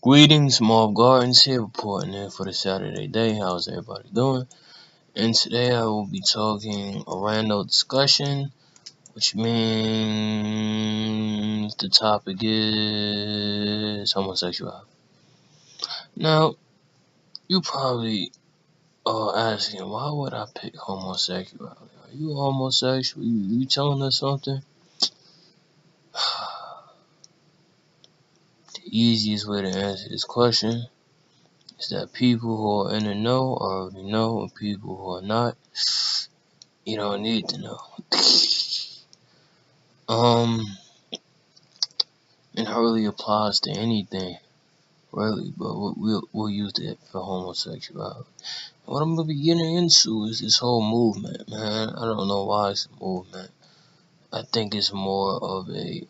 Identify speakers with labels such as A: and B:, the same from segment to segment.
A: Greetings, Marv Gardens here, reporting in for the Saturday day. How's everybody doing? And today I will be talking a random discussion, which means the topic is homosexuality. Now, you probably are asking, why would I pick homosexuality? Are you homosexual? You telling us something? The easiest way to answer this question is that people who are in the know already know, and people who are not, you don't need to know. It really applies to anything, really, but we'll use it for homosexuality. What I'm gonna be getting into is this whole movement, man. I don't know why it's a movement. I think it's more of a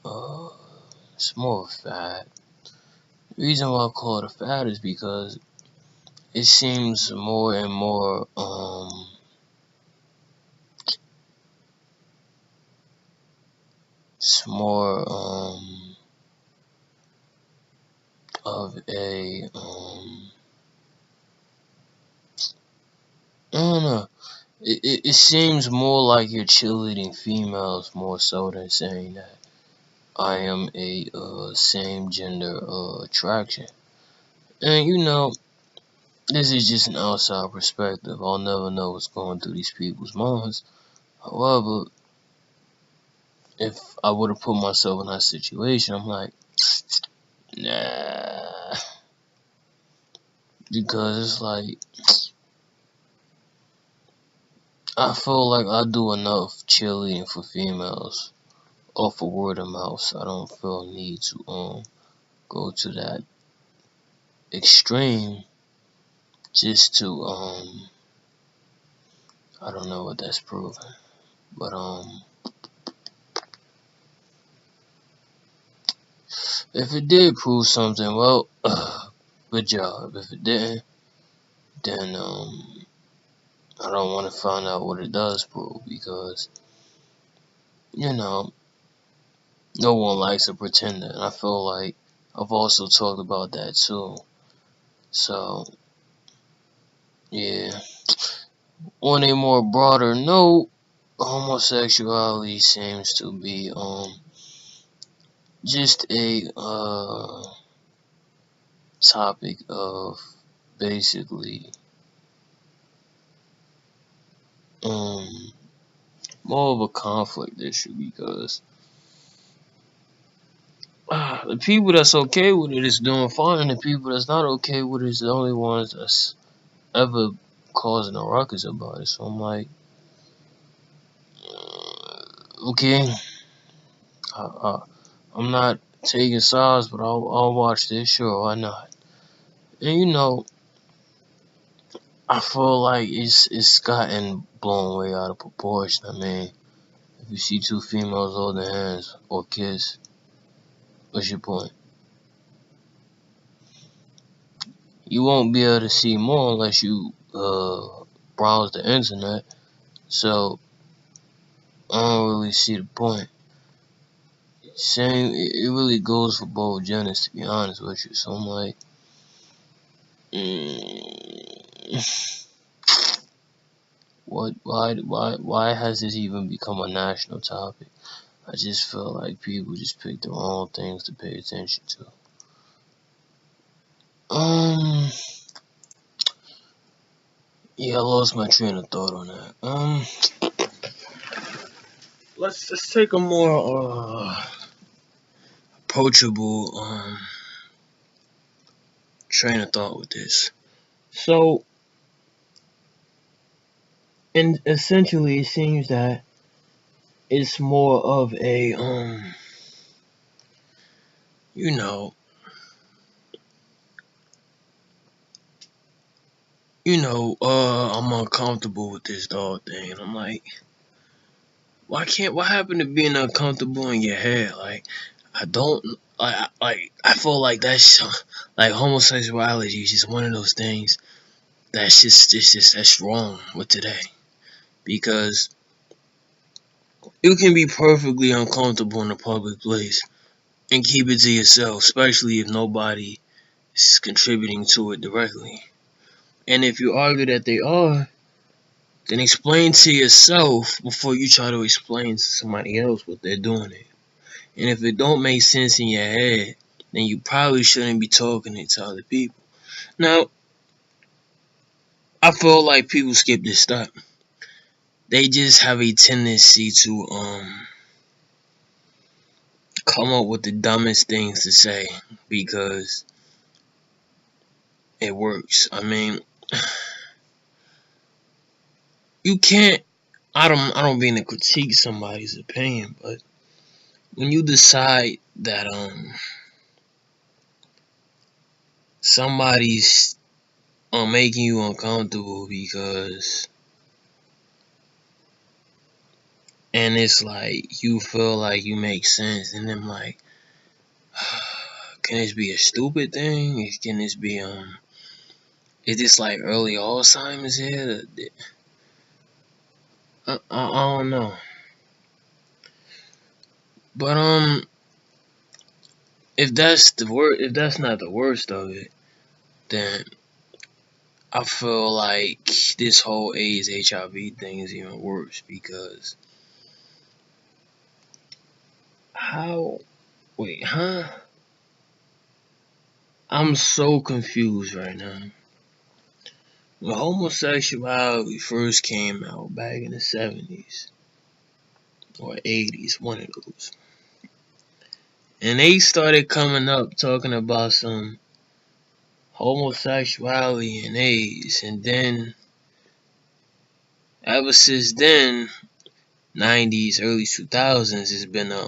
A: fad. The reason why I call it a fad is because it seems more and more it's more of a I don't know. It seems more like you're cheerleading females more so than saying that I am a same gender attraction. And this is just an outside perspective. I'll never know what's going through these people's minds. However, if I would have put myself in that situation, I'm like, nah, because it's like I feel like I do enough cheerleading for females off of word of mouth. So I don't feel a need to go to that extreme just to I don't know what that's proven, but if it did prove something, well, good job. If it didn't, then I don't want to find out what it does prove, because no one likes a pretender, and I feel like I've also talked about that too. So yeah, on a more broader note, homosexuality seems to be just a topic of basically more of a conflict issue, because the people that's okay with it is doing fine, and the people that's not okay with it is the only ones that's ever causing a ruckus about it. So I'm like, okay, I'm not taking sides, but I'll watch this. Sure, why not? And I feel like it's gotten blown way out of proportion. I mean, if you see two females holding hands or kiss, what's your point? You won't be able to see more unless you browse the internet. So I don't really see the point. Same, it really goes for both genders, to be honest with you. So I'm like, what? Why has this even become a national topic? I just feel like people just pick the wrong things to pay attention to. Yeah, I lost my train of thought on that. Let's take a more approachable train of thought with this. So, and essentially, it seems that it's more of a you know, I'm uncomfortable with this dog thing, and I'm like, what happened to being uncomfortable in your head? Like, I don't, I feel like that's, like, homosexuality is just one of those things that's wrong with today, because you can be perfectly uncomfortable in a public place and keep it to yourself, especially if nobody contributing to it directly. And if you argue that they are, then explain to yourself before you try to explain to somebody else what they're doing it. And if it don't make sense in your head, then you probably shouldn't be talking it to other people. Now, I feel like people skip this step. They just have a tendency to come up with the dumbest things to say because it works. I mean, you can't. I don't mean to critique somebody's opinion, but when you decide that somebody's making you uncomfortable because, and it's like you feel like you make sense, and then like, can this be a stupid thing? Can this be is this like early Alzheimer's here? I don't know, but if that's not the worst of it, then I feel like this whole AIDS HIV thing is even worse because how? Wait, huh? I'm so confused right now. When homosexuality first came out back in the 70s or 80s, one of those, and they started coming up talking about some homosexuality and AIDS, and then ever since then, 90s, early 2000s, has been a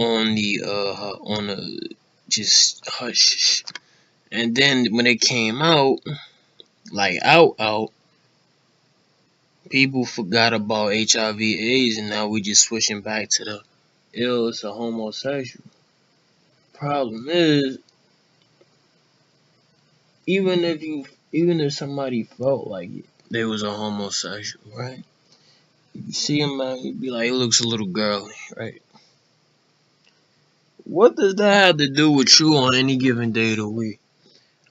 A: on the just hush. And then when it came out, like out, people forgot about HIV/AIDS, and now we just switching back to the ill. It's a homosexual. Problem is, even if somebody felt like they was a homosexual, right? You see him out, you'd be like, he looks a little girly, right? What does that have to do with you on any given day of the week?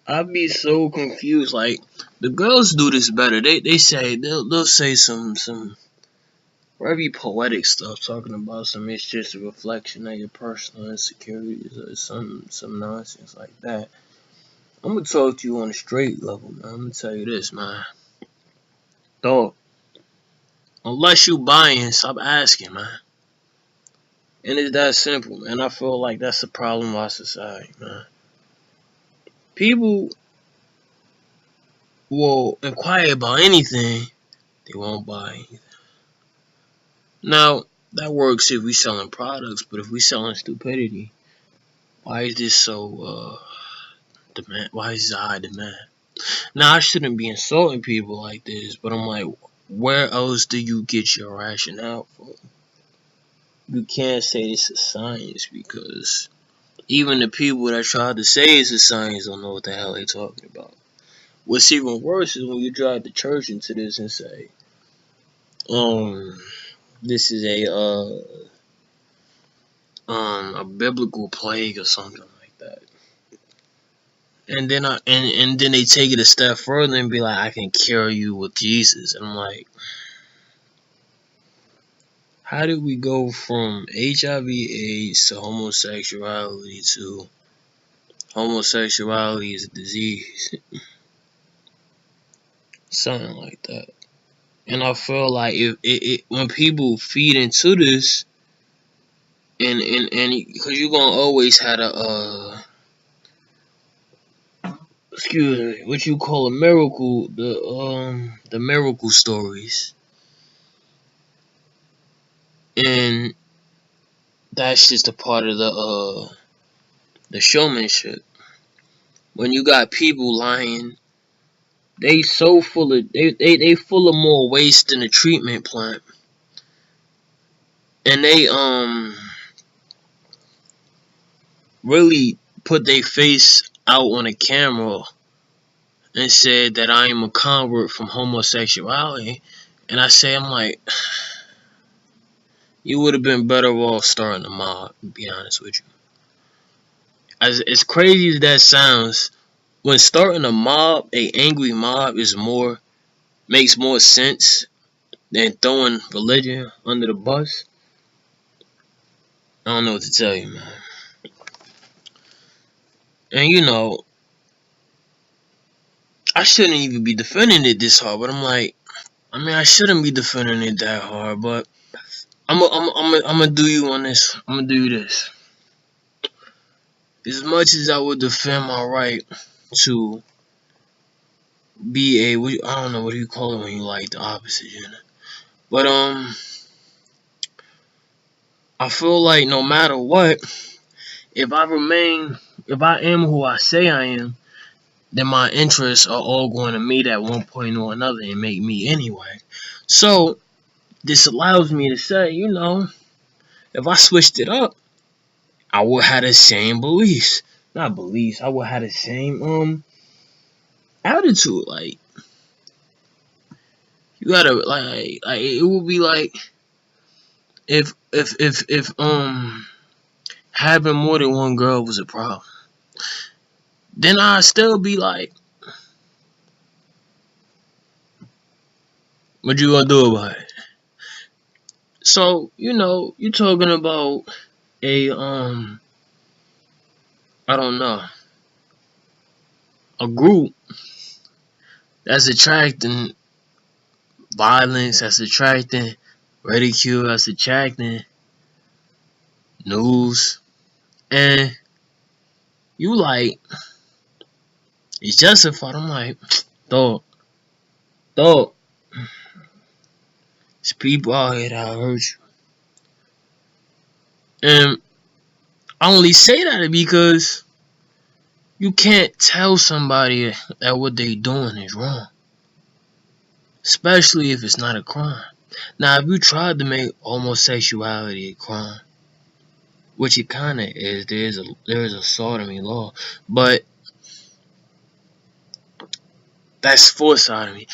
A: I'd be so confused. Like the girls do this better. They'll say some very poetic stuff, talking about some it's just a reflection of your personal insecurities or some nonsense like that. I'm gonna talk to you on a straight level, man. I'm gonna tell you this, man. Dog, unless you buying, stop asking, man. And it's that simple, man. I feel like that's the problem of our society, man. People will inquire about anything, they won't buy anything. Now, that works if we selling products, but if we selling stupidity, why is this so demand? Why is this a high demand? Now, I shouldn't be insulting people like this, but I'm like, where else do you get your rationale from? You can't say this is science because even the people that try to say it's a science don't know what the hell they talking about. What's even worse is when you drive the church into this and say, this is a biblical plague or something like that. And then and then they take it a step further and be like, I can cure you with Jesus. And I'm like, how did we go from HIV/AIDS to homosexuality is a disease? Something like that. And I feel like if when people feed into this, and because you're gonna always have a excuse me, what you call a miracle, the miracle stories, and that's just a part of the showmanship. When you got people lying, they so full of they full of more waste than a treatment plant, and they really put their face out on a camera and said that I am a convert from homosexuality, and I say I'm like, you would have been better off starting a mob, to be honest with you. As crazy as that sounds, when starting a mob, a angry mob makes more sense than throwing religion under the bus. I don't know what to tell you, man. And I shouldn't even be defending it this hard, but I'm like, I mean, I shouldn't be defending it that hard, but I'm gonna do you on this. I'm gonna do you this. As much as I would defend my right to be I don't know what do you call it when you like the opposite gender, but I feel like no matter what, if if I am who I say I am, then my interests are all going to meet at one point or another and make me anyway. So this allows me to say, if I switched it up, I would have the same beliefs. Not beliefs, I would have the same attitude. Like you gotta like it would be like if having more than one girl was a problem, then I'd still be like, what you gonna do about it? So, you're talking about a I don't know, a group that's attracting violence, that's attracting ridicule, that's attracting news, and you like it's justified. I'm like, dog, dog, there's people out here that hurt you. And I only say that because you can't tell somebody that what they doing is wrong. Especially if it's not a crime. Now, if you tried to make homosexuality a crime, which it kind of is, there is a sodomy law, but that's for sodomy.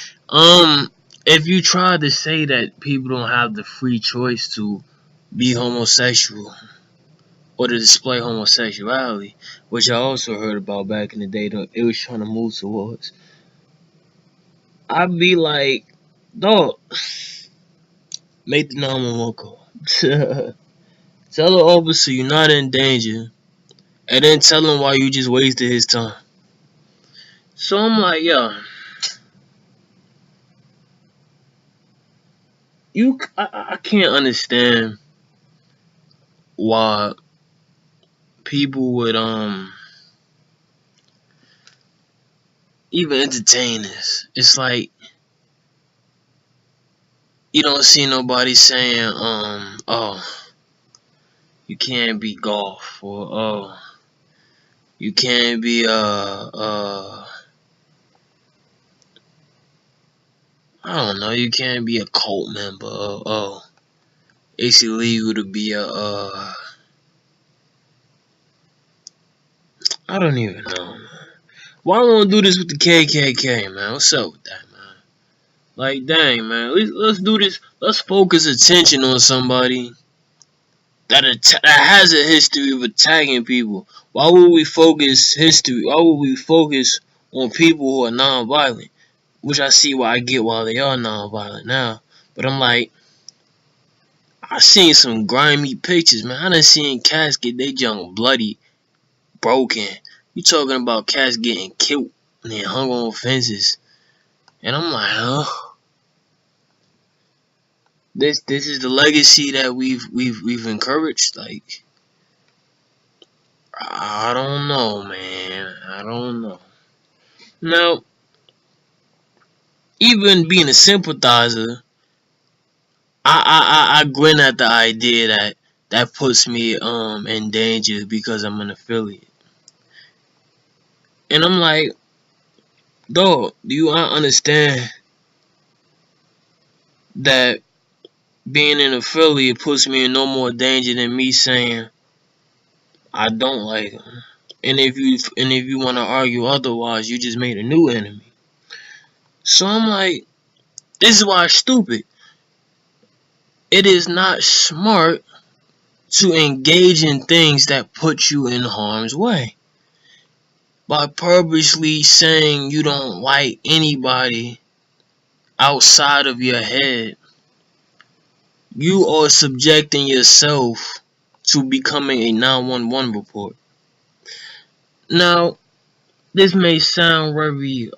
A: If you try to say that people don't have the free choice to be homosexual or to display homosexuality, which I also heard about back in the day, that it was trying to move towards, I'd be like, dog, make the 911 call. Tell the officer you're not in danger, and then tell him why you just wasted his time. So I'm like, yo, I can't understand why people would even entertain this. It's like you don't see nobody saying oh, you can't be golf, or oh, you can't be I don't know, you can't be a cult member, or oh, it's illegal to be I don't even know. Why don't do this with the KKK, man? What's up with that, man? Like, dang, man. Let's do this. Let's focus attention on somebody that has a history of attacking people. Why would we focus history? Why would we focus on people who are non-violent? Which I see why I get why they are non-violent now. But I'm like, I seen some grimy pictures, man. I done seen cats get their junk bloody, broken. You talking about cats getting killed and then hung on fences. And I'm like, huh? This is the legacy that we've encouraged. Like, I don't know, man. I don't know. Now, even being a sympathizer, I grin at the idea that puts me in danger because I'm an affiliate. And I'm like, dog, do you understand that being an affiliate puts me in no more danger than me saying I don't like him? And if you want to argue otherwise, you just made a new enemy. So I'm like, this is why it's stupid. It is not smart to engage in things that put you in harm's way. By purposely saying you don't like anybody outside of your head, you are subjecting yourself to becoming a 911 report. Now, this may sound very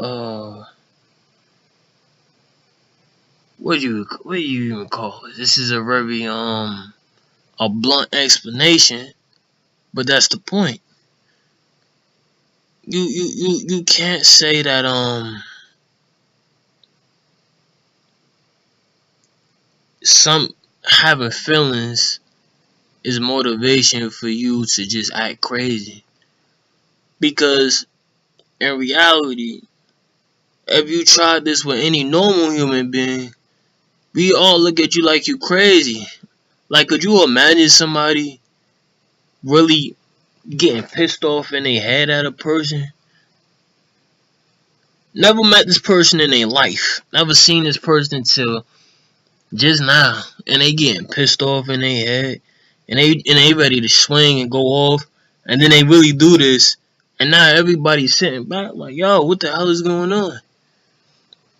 A: what do you even call it? This is a very a blunt explanation, but that's the point. You can't say that some having feelings is motivation for you to just act crazy. Because in reality, if you tried this with any normal human being, we all look at you like you crazy. Like, could you imagine somebody really getting pissed off in their head at a person? Never met this person in their life. Never seen this person till just now. And they getting pissed off in their head. And they ready to swing and go off. And then they really do this. And now everybody's sitting back like, yo, what the hell is going on?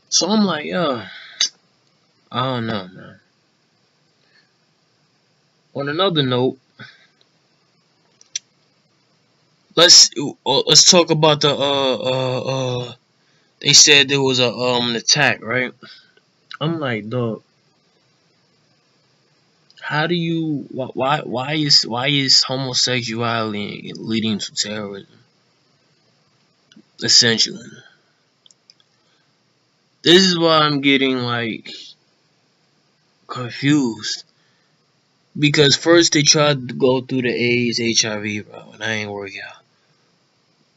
A: So I'm like, yo, I don't know, man. On another note, let's talk about the they said there was a an attack, right? I'm like, dog, how do you why is homosexuality leading to terrorism? Essentially, this is why I'm getting like confused. Because first they tried to go through the AIDS, HIV route, and I ain't working out.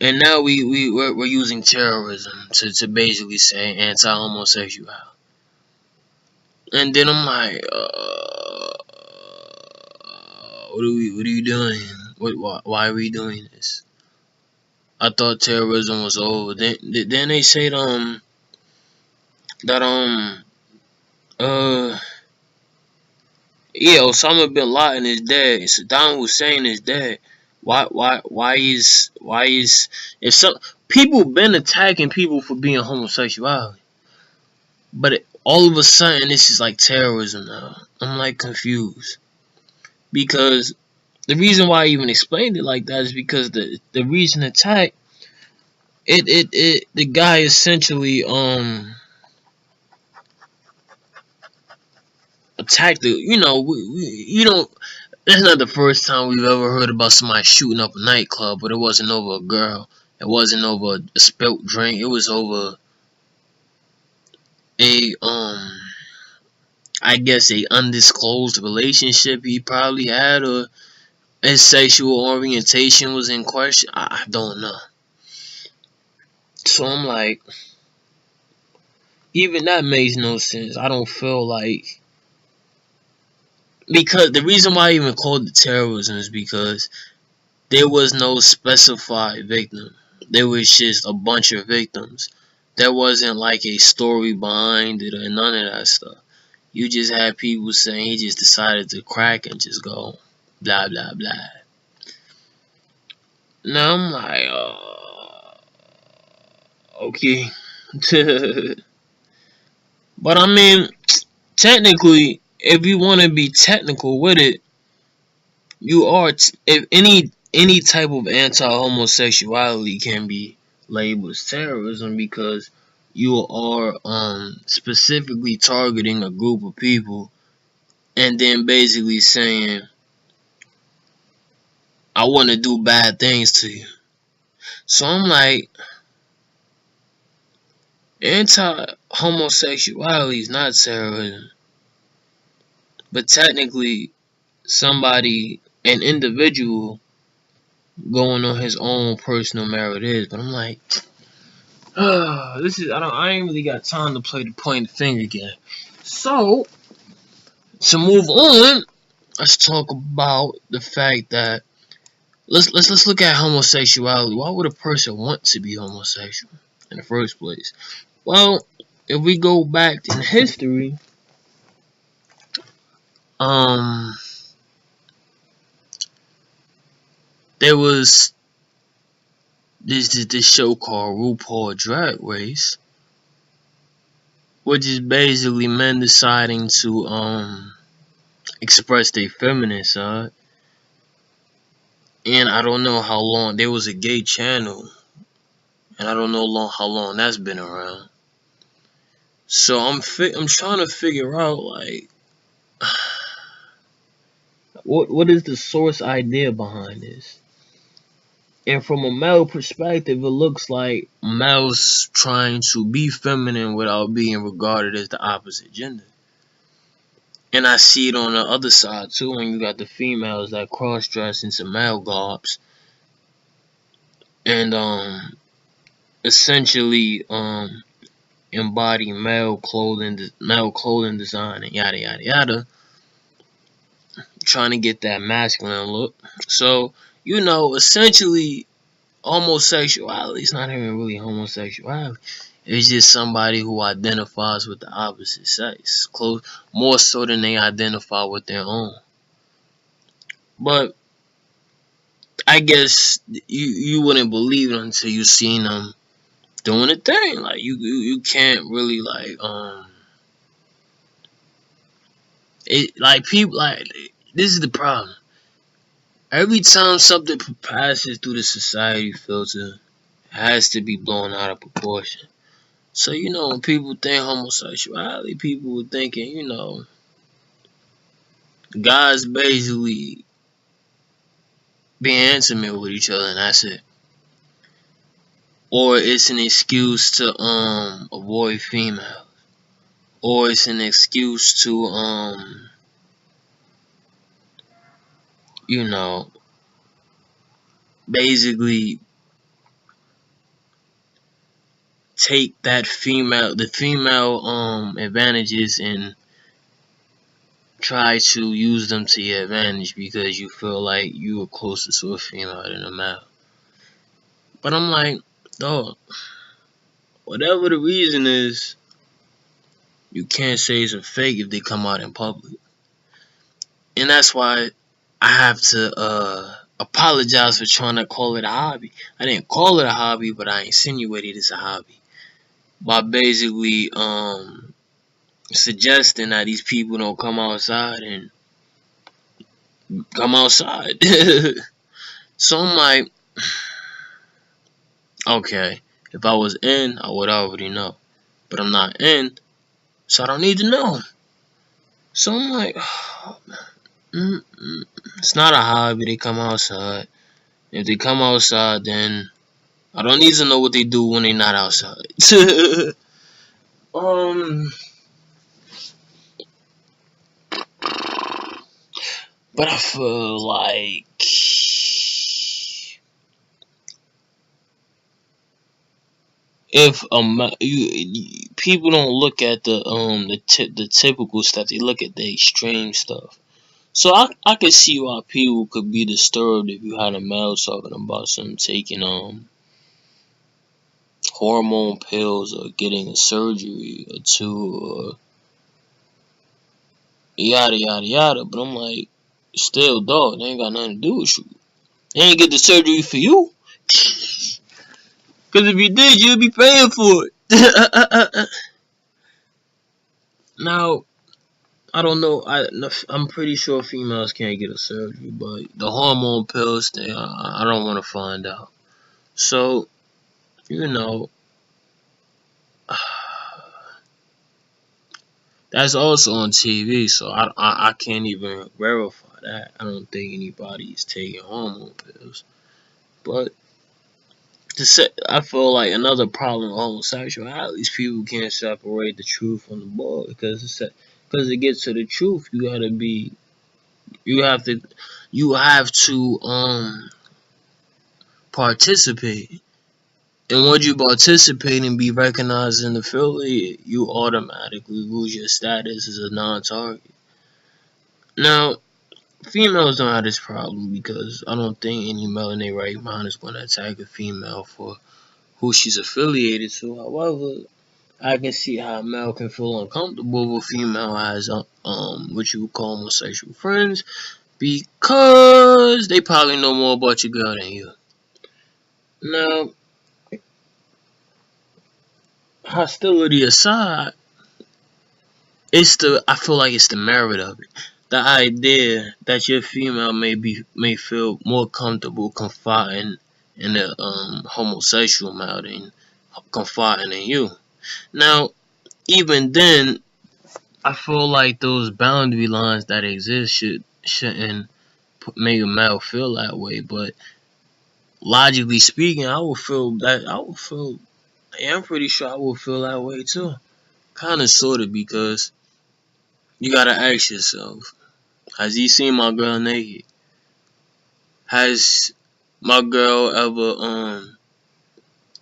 A: And now we're using terrorism to basically say anti-homosexuality. And then I'm like, what are you doing? Why are we doing this? I thought terrorism was over. Then they said that yeah, Osama bin Laden is dead. Saddam Hussein is dead. Why is if some people been attacking people for being homosexuality, but all of a sudden this is like terrorism now. I'm like confused because the reason why I even explained it like that is because the recent attack, the guy essentially attacked the, you don't. That's not the first time we've ever heard about somebody shooting up a nightclub, but it wasn't over a girl. It wasn't over a spilt drink. It was over a I guess a undisclosed relationship he probably had, or his sexual orientation was in question. I don't know. So I'm like, even that makes no sense. I don't feel like, because the reason why I even called it terrorism is because there was no specified victim. There was just a bunch of victims. There wasn't like a story behind it or none of that stuff. You just had people saying he just decided to crack and just go blah blah blah. Now I'm like, okay. But I mean, technically, if you want to be technical with it, you are. If any type of anti-homosexuality can be labeled as terrorism, because you are specifically targeting a group of people and then basically saying, I want to do bad things to you. So I'm like, anti-homosexuality is not terrorism, but technically somebody, an individual, going on his own personal merit is. But I'm like, I ain't really got time to play the point finger game. So to move on, let's talk about the fact that let's look at homosexuality. Why would a person want to be homosexual in the first place? Well, if we go back in history, there was this show called RuPaul Drag Race, which is basically men deciding to express their feminine side. And I don't know how long there was a gay channel, and I don't know how long that's been around. So I'm trying to figure out like what is the source idea behind this? And from a male perspective, it looks like males trying to be feminine without being regarded as the opposite gender. And I see it on the other side too, when you got the females that cross dress into male garbs and essentially embody male clothing design and yada yada yada, trying to get that masculine look. So, essentially homosexuality is not even really homosexuality. It's just somebody who identifies with the opposite sex, close more so than they identify with their own. But I guess you wouldn't believe it until you seen them doing a thing. Like you can't really like it like people like this is the problem. Every time something passes through the society filter, it has to be blown out of proportion. So when people think homosexuality, people were thinking guys basically being intimate with each other and that's it. Or it's an excuse to avoid female. Or it's an excuse to you know basically take the female advantages and try to use them to your advantage because you feel like you are closer to a female than a male. But I'm like, dog, whatever the reason is, you can't say it's a fake if they come out in public. And that's why I have to apologize for trying to call it a hobby. I didn't call it a hobby, but I insinuated it's a hobby by basically suggesting that these people don't come outside and come outside. So I'm like, okay, if I was in, I would already know. But I'm not in, so I don't need to know. So I'm like, oh, it's not a hobby. They come outside. If they come outside, then I don't need to know what they do when they're not outside. um, but I feel like if people don't look at the typical stuff, they look at the extreme stuff. So I could see why people could be disturbed if you had a male talking about some taking hormone pills or getting a surgery or two or yada yada yada. But I'm like, still, dog, they ain't got nothing to do with you. They ain't get the surgery for you. Cause if you did, you'd be paying for it. Now, I don't know. I'm pretty sure females can't get a surgery, but the hormone pills thing, I don't want to find out. So, that's also on TV. So I can't even verify that. I don't think anybody's taking hormone pills. But I feel like another problem with homosexuality is people can't separate the truth from the bull because it gets to the truth. You have to you have to participate. And once you participate and be recognized in the field, you automatically lose your status as a non-target. Now, females don't have this problem because I don't think any male in their right mind is going to attack a female for who she's affiliated to. However, I can see how a male can feel uncomfortable with a female has what you would call homosexual friends because they probably know more about your girl than you. Now, hostility aside, I feel like it's the merit of it. The idea that your female may feel more comfortable confiding in a homosexual male than confiding in you. Now, even then, I feel like those boundary lines that exist shouldn't make a male feel that way. But logically speaking, I'm pretty sure I would feel that way too. Kind of, sort of, because you gotta ask yourself: has he seen my girl naked? Has my girl ever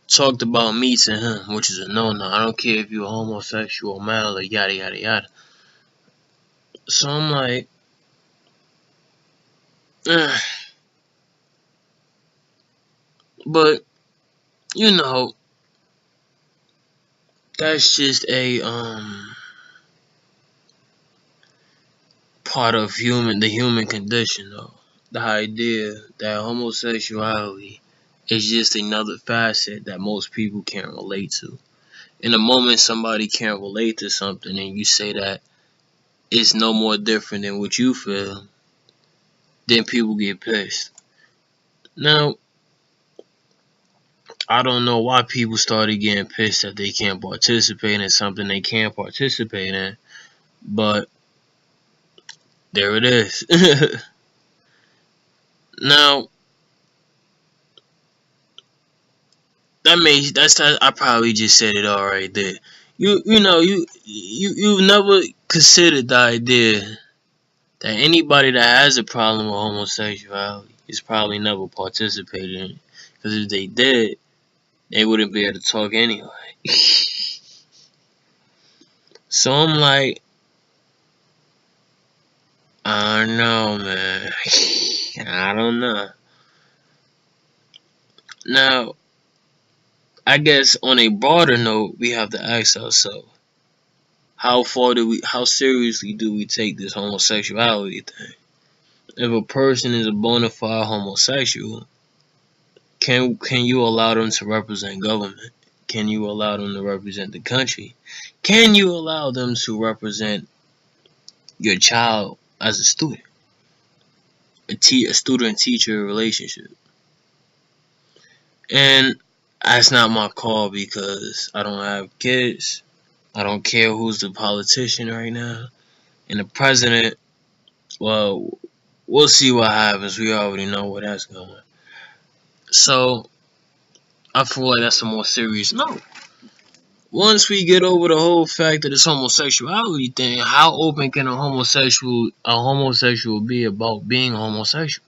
A: talked about me to him, which is a no-no. I don't care if you're a homosexual male or yada yada yada. So I'm like, eh. But you know, that's just a part of the human condition, though. The idea that homosexuality is just another facet that most people can't relate to. In the moment somebody can't relate to something and you say that it's no more different than what you feel, then people get pissed. Now, I don't know why people started getting pissed that they can't participate in something they can't participate in, but there it is. Now, I probably just said it all right there. You've never considered the idea that anybody that has a problem with homosexuality is probably never participated in it. Because if they did, they wouldn't be able to talk anyway. So I'm like, I don't know, man. I don't know. Now, I guess on a broader note, we have to ask ourselves, how seriously do we take this homosexuality thing? If a person is a bona fide homosexual, can you allow them to represent government? Can you allow them to represent the country? Can you allow them to represent your child as a student? A student-teacher relationship. And that's not my call because I don't have kids. I don't care who's the politician right now. And the president, well, we'll see what happens. We already know where that's going. So, I feel like that's a more serious note. Once we get over the whole fact that it's homosexuality thing, how open can a homosexual be about being homosexual?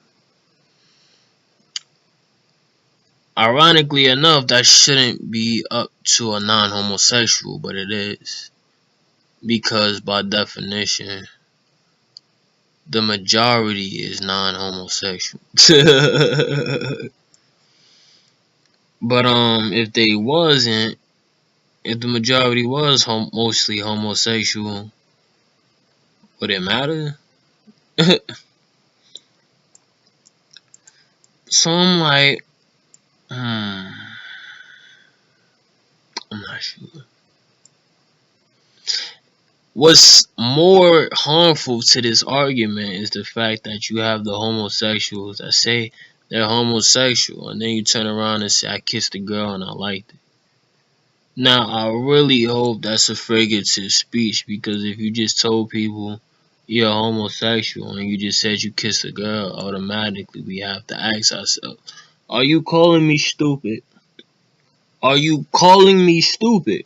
A: Ironically enough, that shouldn't be up to a non-homosexual, but it is. Because by definition, the majority is non-homosexual. But if the majority was mostly homosexual, would it matter? So I'm like, I'm not sure. What's more harmful to this argument is the fact that you have the homosexuals that say they're homosexual, and then you turn around and say, I kissed a girl and I liked it. Now, I really hope that's a figurative speech, because if you just told people you're homosexual and you just said you kissed a girl, automatically we have to ask ourselves, are you calling me stupid? Are you calling me stupid?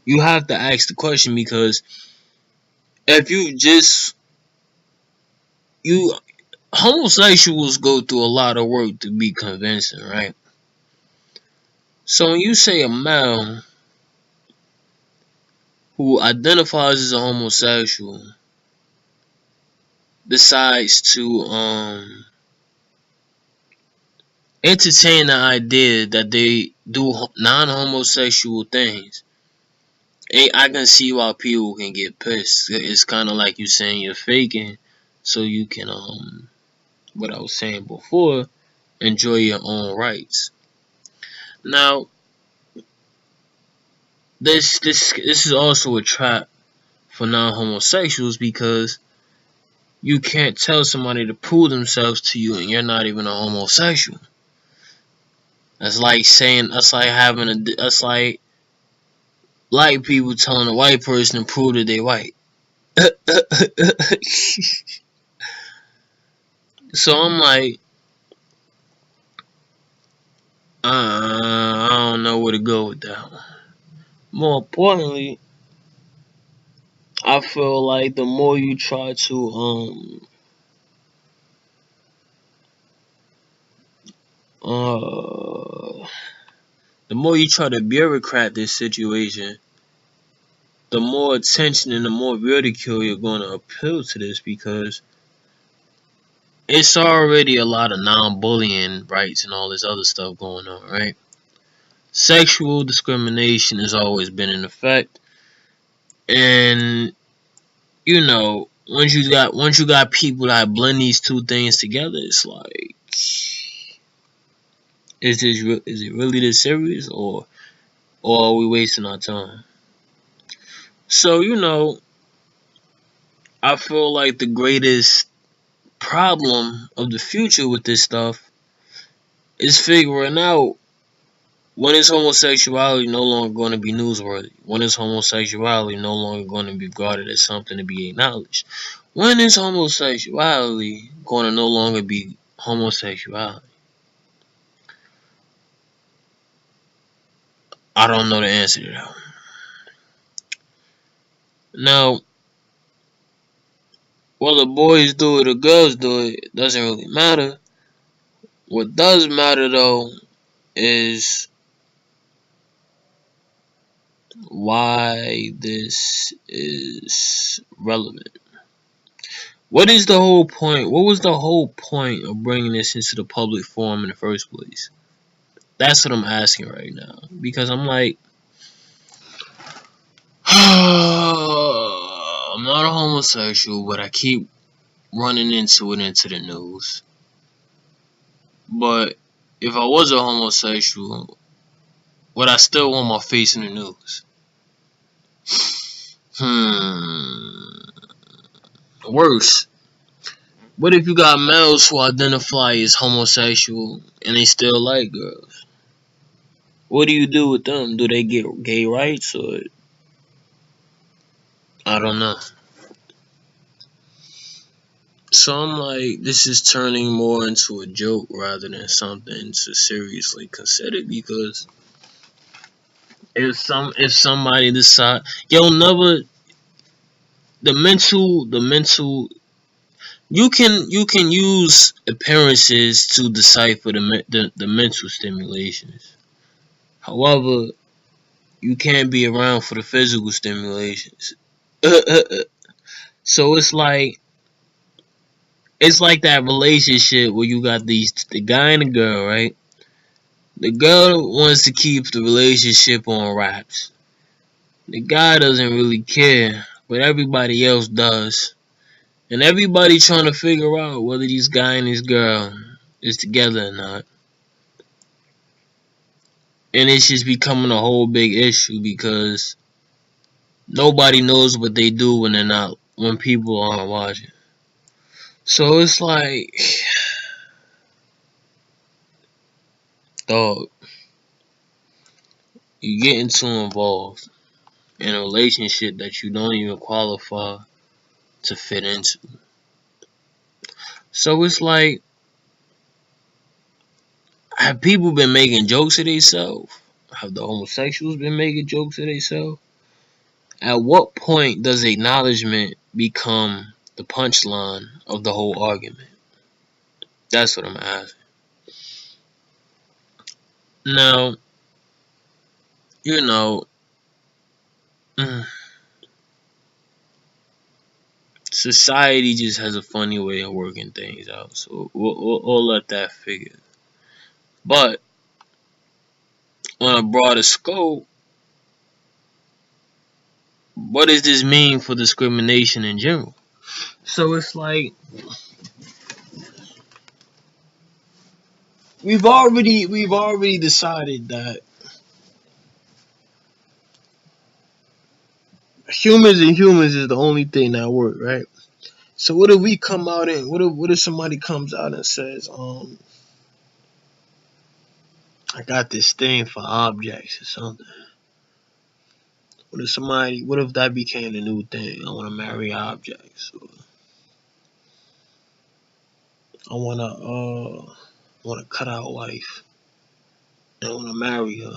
A: You have to ask the question, because if homosexuals go through a lot of work to be convincing, right? So when you say a male who identifies as a homosexual decides to entertain the idea that they do non-homosexual things, I can see why people can get pissed. It's kind of like you saying you're faking so you can what I was saying before, enjoy your own rights. Now, this is also a trap for non-homosexuals because you can't tell somebody to prove themselves to you and you're not even a homosexual. That's like saying that's like black people telling a white person to prove that they white. So I'm like, I don't know where to go with that one. More importantly, I feel like the more you try to the more you try to bureaucrat this situation, the more attention and the more ridicule you're going to appeal to this because it's already a lot of non-bullying rights and all this other stuff going on, right? Sexual discrimination has always been in effect, and once you got people that blend these two things together, it's like, is it really this serious, or are we wasting our time? So I feel like the greatest problem of the future with this stuff is figuring out when is homosexuality no longer going to be newsworthy? When is homosexuality no longer going to be regarded as something to be acknowledged? When is homosexuality going to no longer be homosexuality? I don't know the answer to that. Now, whether boys do it or girls do it doesn't really matter. What does matter though is why this is relevant. What is the whole point? What was the whole point of bringing this into the public forum in the first place? That's what I'm asking right now. Because I'm like, I'm not a homosexual, but I keep running into it into the news. But if I was a homosexual, would I still want my face in the news? Worse. What if you got males who identify as homosexual and they still like girls? What do you do with them? Do they get gay rights or I don't know. So I'm like, this is turning more into a joke rather than something to seriously consider because if somebody decide you'll never the mental you can use appearances to decipher the mental stimulations. However, you can't be around for the physical stimulations. So it's like that relationship where you got the guy and the girl, right? The girl wants to keep the relationship on wraps. The guy doesn't really care, but everybody else does. And everybody trying to figure out whether this guy and this girl is together or not. And it's just becoming a whole big issue because nobody knows what they do when people aren't watching. So it's like, dog, you getting too involved in a relationship that you don't even qualify to fit into. So it's like, have people been making jokes of themselves? Have the homosexuals been making jokes of themselves? At what point does acknowledgement become the punchline of the whole argument? That's what I'm asking. Now, you know, society just has a funny way of working things out. So we'll let that figure. But on a broader scope, what does this mean for discrimination in general? So it's like we've already decided that humans and humans is the only thing that work, right? So what if we come out and what if somebody comes out and says, I got this thing for objects or something. What if that became the new thing? I want to marry objects. Or I want to cut out wife. I want to marry her.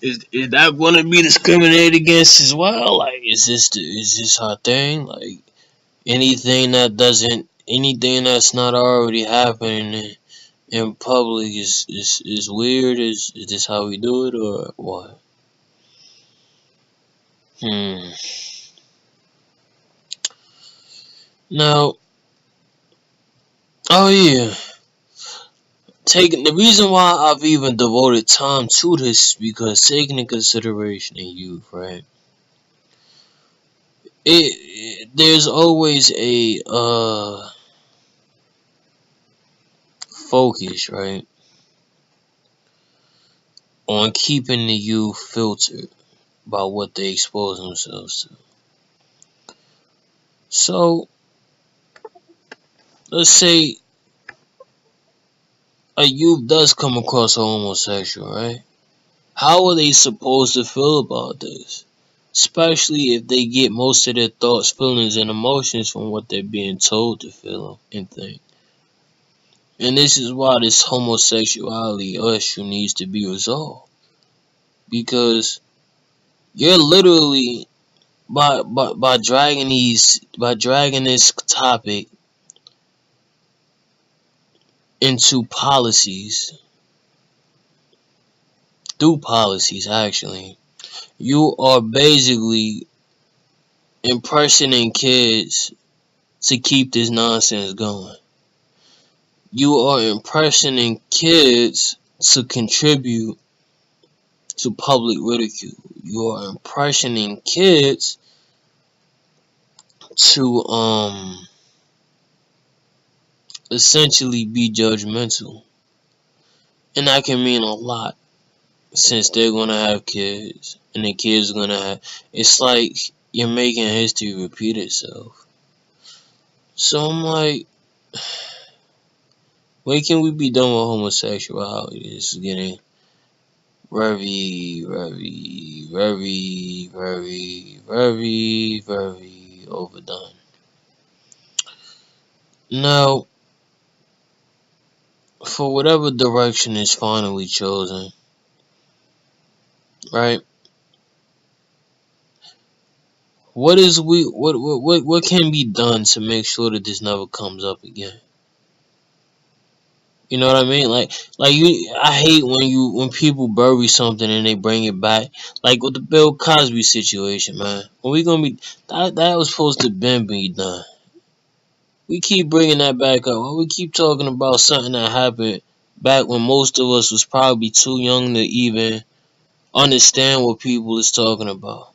A: Is that going to be discriminated against as well? Like, is this our thing? Like, anything that's not already happening in public is weird. Is this how we do it or what? Hmm. Now, oh yeah, taking the reason why I've even devoted time to this is because taking into consideration in youth, right? There's always a focus, right, on keeping the youth filtered by what they expose themselves to. So let's say a youth does come across a homosexual, right? How are they supposed to feel about this? Especially if they get most of their thoughts, feelings, and emotions from what they're being told to feel and think. And this is why this homosexuality issue needs to be resolved. Because you're literally by dragging this topic into policies, through policies actually, you are basically impressioning kids to keep this nonsense going. You are impressioning kids to contribute to public ridicule. You are impressioning kids to essentially be judgmental. And that can mean a lot since they're gonna have kids and the kids are gonna have, it's like you're making history repeat itself. So I'm like, when can we be done with homosexuality? It's getting very, very, very, very, very, very overdone. Now, for whatever direction is finally chosen, right? What can be done to make sure that this never comes up again? You know what I mean? I hate when people bury something and they bring it back. Like with the Bill Cosby situation, man. When we gonna be that was supposed to be done. We keep bringing that back up. Why we keep talking about something that happened back when most of us was probably too young to even understand what people is talking about.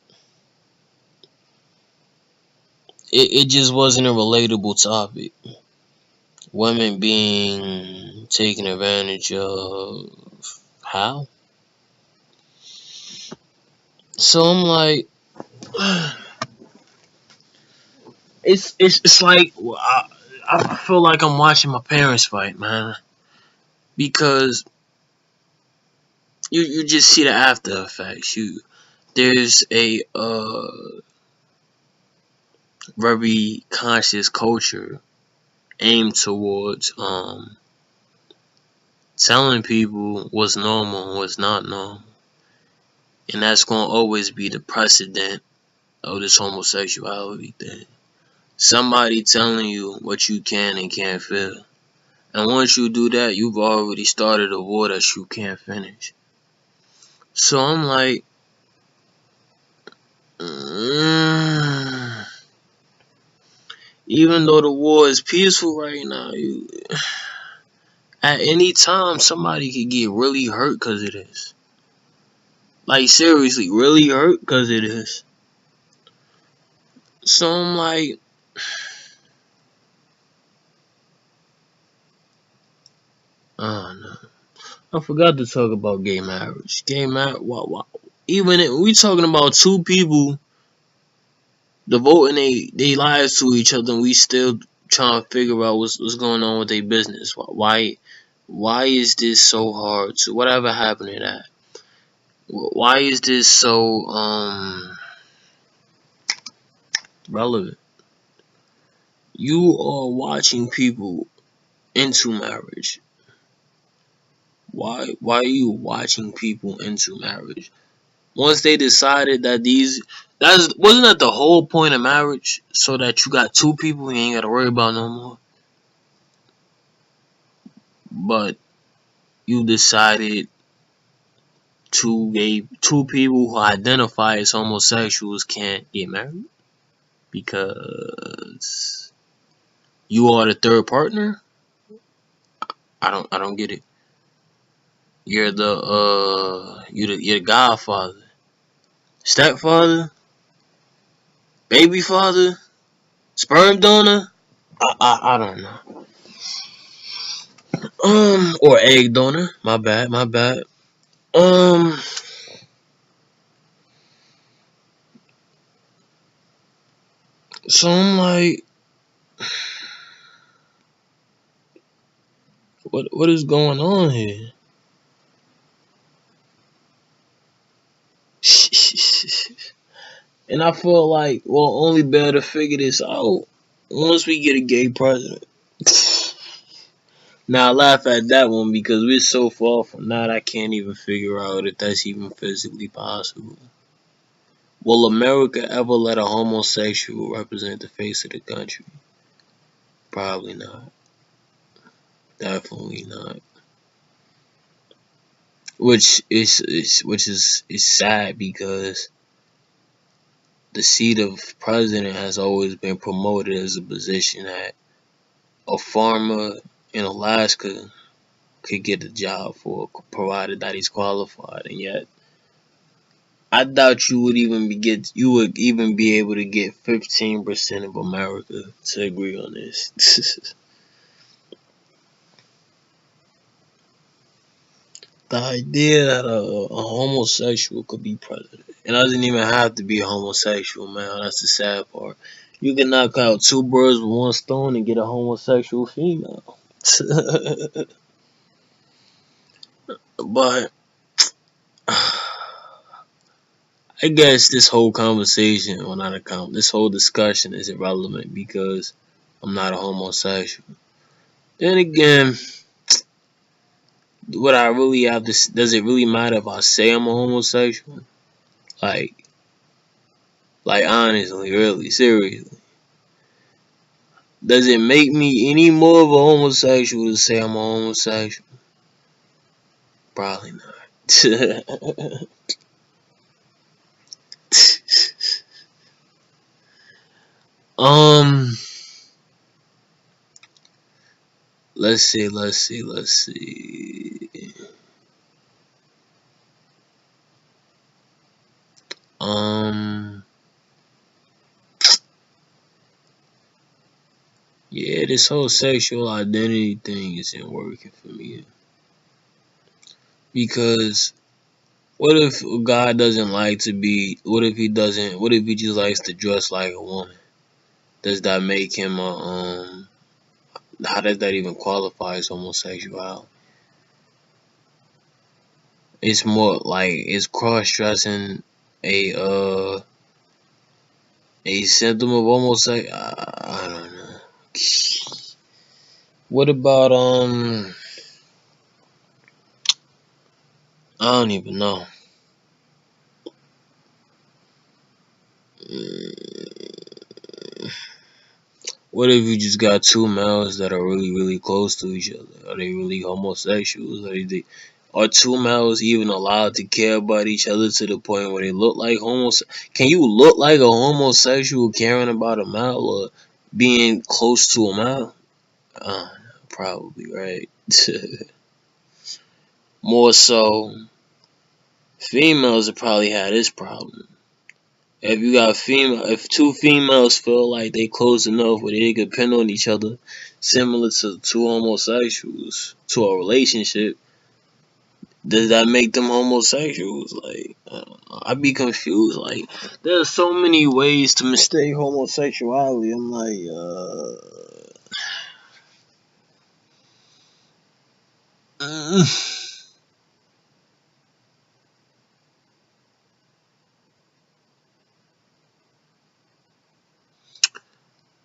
A: It just wasn't a relatable topic. Women being taken advantage of. How? So I'm like, it's like I feel like I'm watching my parents fight, man, because you just see the after effects. There's a very conscious culture aimed towards telling people what's normal and what's not normal, and that's gonna always be the precedent of this homosexuality thing. Somebody telling you what you can and can't feel. And once you do that, you've already started a war that you can't finish. So I'm like, even though the war is peaceful right now, at any time somebody could get really hurt because of this. Like seriously, really hurt because of this. So I'm like, I don't know. I forgot to talk about gay marriage. Gay marriage. Even if we talking about two people devoting they lives to each other, and we still trying to figure out what's going on with their business. Why is this so hard? So whatever happened to that? Why is this so relevant? You are watching people into marriage. Why are you watching people into marriage? Once they decided that that wasn't that the whole point of marriage, so that you got two people you ain't gotta worry about no more. But you decided two people who identify as homosexuals can't get married because you are the third partner. I don't get it. You're the godfather, stepfather, baby father, sperm donor. I don't know. Or egg donor. My bad. Um, so I'm like, what is going on here? And I feel like we'll only be able to figure this out once we get a gay president. Now I laugh at that one because we're so far from that I can't even figure out if that's even physically possible. Will America ever let a homosexual represent the face of the country? Probably not. Definitely not. Which is sad because the seat of president has always been promoted as a position that a farmer in Alaska could get a job for, provided that he's qualified. And yet, I doubt you would even be able to get 15% of America to agree on this. The idea that a homosexual could be president. It doesn't even have to be a homosexual, man. That's the sad part. You can knock out two birds with one stone and get a homosexual female. But I guess this whole conversation, or not this whole discussion is irrelevant because I'm not a homosexual. Then again, would I really have this? Does it really matter if I say I'm a homosexual? Like, like honestly, really, seriously, does it make me any more of a homosexual to say I'm a homosexual? Probably not. um, let's see. Um, yeah, this whole sexual identity thing isn't working for me because what if a guy doesn't like to be? What if he doesn't? What if he just likes to dress like a woman? Does that make him a How does that even qualify as homosexuality? It's more like is cross dressing a uh a symptom of homosexuality? I don't know. What about I don't even know. What if you just got two males that are really, really close to each other? Are they really homosexuals? Are two males even allowed to care about each other to the point where they look like Can you look like a homosexual caring about a male or being close to a male? Probably right. More so, females have probably had this problem. If you got female, if two females feel like they close enough where they can depend on each other, similar to two homosexuals to a relationship, does that make them homosexuals? Like, I be confused. Like, there's so many ways to mistake homosexuality. I'm like,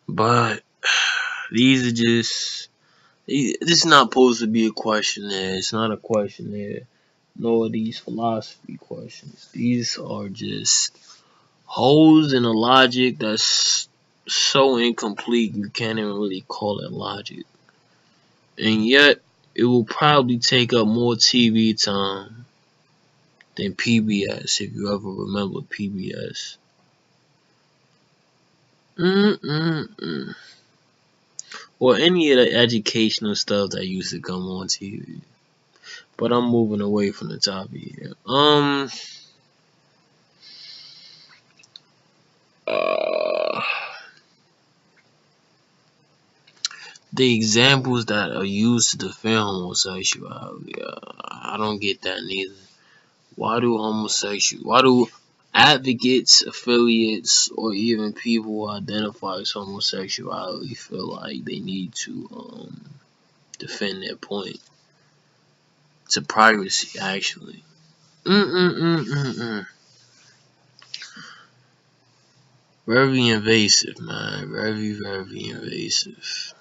A: but these are just. This is not supposed to be a questionnaire. It's not a questionnaire. Nor are these philosophy questions. These are just holes in a logic that's so incomplete you can't even really call it logic. And yet, it will probably take up more TV time than PBS, if you ever remember PBS. Mm-mm-mm. Or any of the educational stuff that used to come on TV. But I'm moving away from the topic here. Uh, the examples that are used to defend homosexuality, I don't get that neither. Why do advocates, affiliates, or even people who identify as homosexuality feel like they need to defend their point to privacy? Actually, mm-mm-mm-mm-mm. Very invasive, man. Very, very invasive.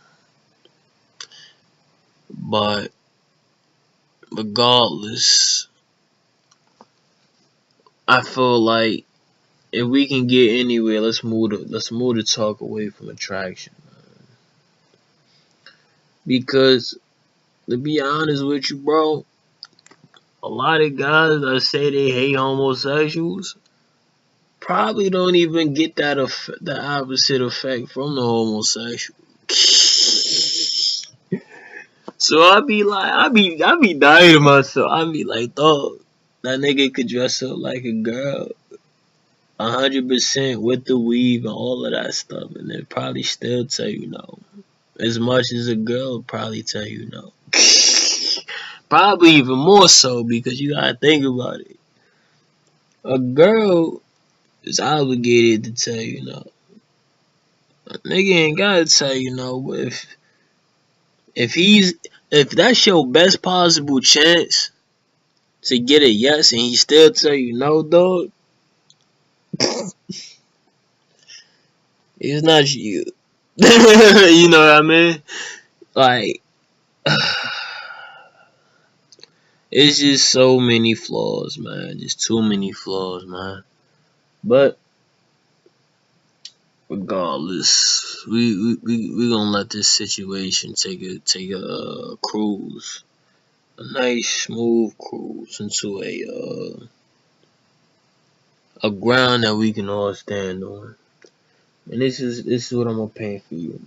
A: But regardless, I feel like if we can get anywhere, let's move the talk away from attraction, because to be honest with you, bro, a lot of guys that say they hate homosexuals probably don't even get the opposite effect from the homosexual. So I be dying to myself. I be like, dog, that nigga could dress up like a girl, 100% with the weave and all of that stuff, and they probably still tell you no. As much as a girl would probably tell you no. Probably even more so, because you gotta think about it. A girl is obligated to tell you no. A nigga ain't gotta tell you no, but if he's if that's your best possible chance to get a yes and he still tell you no, dog, it's not you. You know what I mean? Like, it's just so many flaws, man. Just too many flaws, man. But regardless, we gonna let this situation take a cruise, a nice smooth cruise into a ground that we can all stand on. And this is what I'm gonna paint for you.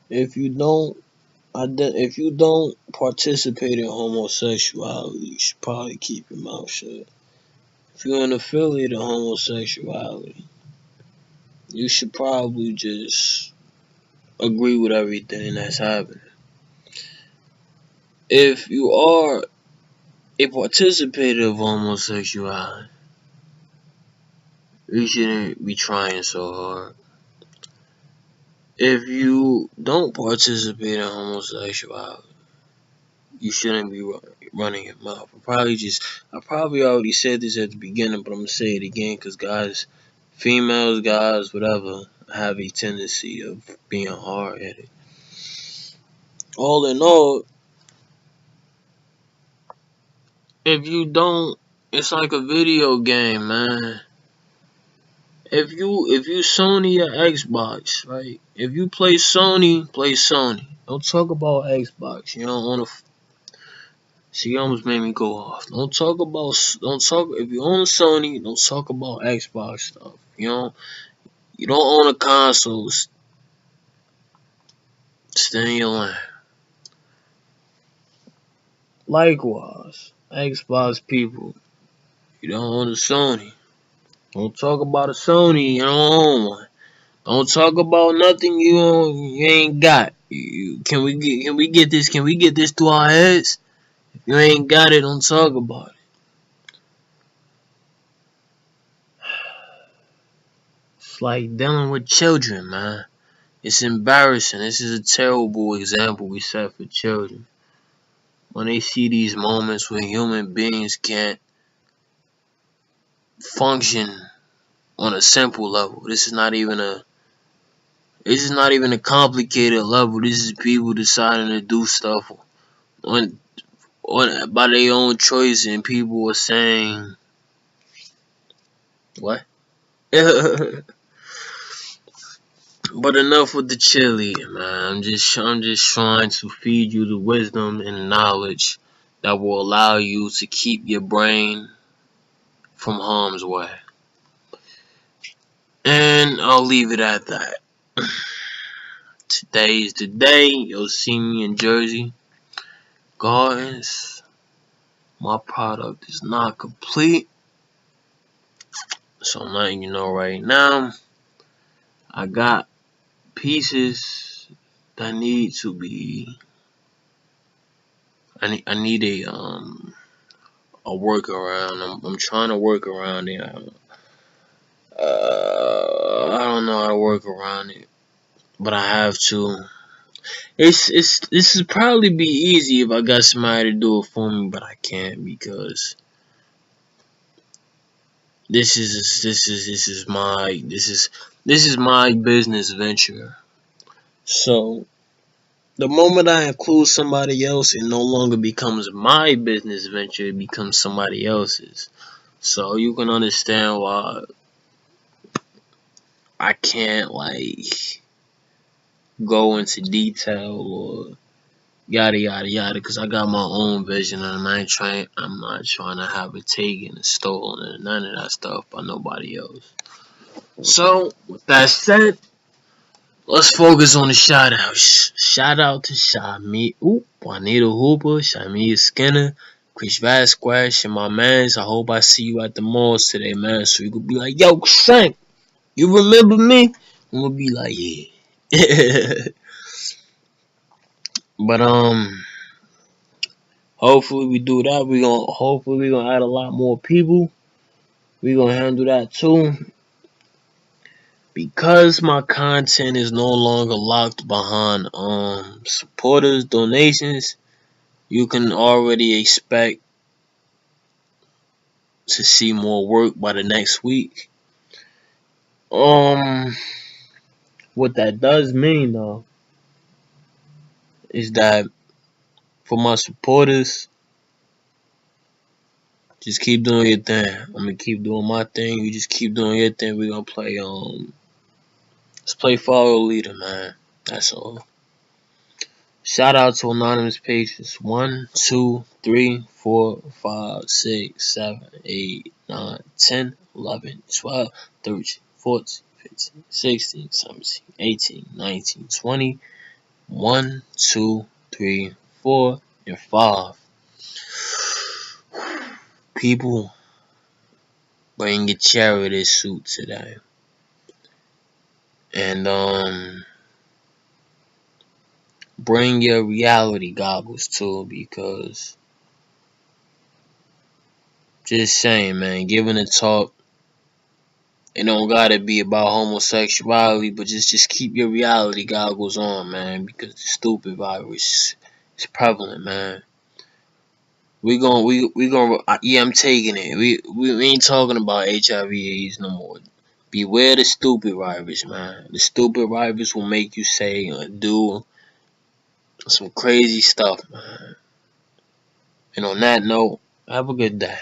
A: If you don't if you don't participate in homosexuality, you should probably keep your mouth shut. If you're an affiliate of homosexuality, you should probably just agree with everything that's happening. If you are a participator of homosexuality, you shouldn't be trying so hard. If you don't participate in homosexuality, you shouldn't be running your mouth. I probably already said this at the beginning, but I'm gonna say it again because guys, females, guys, whatever, have a tendency of being hard headed. All in all, if you don't, it's like a video game, man. If you Sony or Xbox, right? If you play Sony, play Sony. Don't talk about Xbox. You don't want to. See, you almost made me go off. Don't talk. If you own Sony, don't talk about Xbox stuff. You don't own a console. Stay in your lane. Likewise, Xbox people, you don't own a Sony. Don't talk about a Sony, you know. Don't talk about nothing you ain't got. Can we get this? Can we get this through our heads? If you ain't got it, don't talk about it. It's like dealing with children, man. It's embarrassing. This is a terrible example we set for children. When they see these moments where human beings can't function on a simple level. This is not even a complicated level. This is people deciding to do stuff on, by their own choice, and people are saying what? But enough with the chili, man. I'm just trying to feed you the wisdom and knowledge that will allow you to keep your brain from harm's way. And I'll leave it at that. Today is the day you'll see me in Jersey Gardens. My product is not complete, so I'm letting you know right now. I got pieces that need to be. I need a workaround. I'm trying to work around it. I don't know how to work around it, but I have to. This would probably be easy if I got somebody to do it for me, but I can't because this is my business venture. So the moment I include somebody else, it no longer becomes my business venture, it becomes somebody else's. So you can understand why I can't like go into detail or yada yada yada because I got my own vision and I'm not trying to have it taken and stolen and none of that stuff by nobody else. So with that said, let's focus on the shout outs. Shout out to Juanita Hooper, Shamia Skinner, Chris Vasquez, and my mans. I hope I see you at the malls today, man. So you could be like, yo, Shank, you remember me? I'm gonna be like, yeah. But hopefully we do that. Hopefully we gonna add a lot more people. We gonna handle that too. Because my content is no longer locked behind supporters, donations, you can already expect to see more work by the next week. What that does mean though is that for my supporters, just keep doing your thing. I'm gonna keep doing my thing. You just keep doing your thing. We gonna play let's play follow leader, man. That's all. Shout out to anonymous pages 1, 2, 3, 4, 5, 6, 7, 8, 9, 10, 11, 12, 13, 14, 15, 16, 17, 18, 19, 20, 1, 2, 3, 4, and 5. People, bring your charity suit today. And bring your reality goggles too, because just saying, man, giving a talk, it don't gotta be about homosexuality, but just keep your reality goggles on, man, because the stupid virus is prevalent, man. We gonna yeah, I'm taking it. We ain't talking about HIV/AIDS no more. Beware the stupid virus, man. The stupid virus will make you say or do some crazy stuff, man. And on that note, have a good day.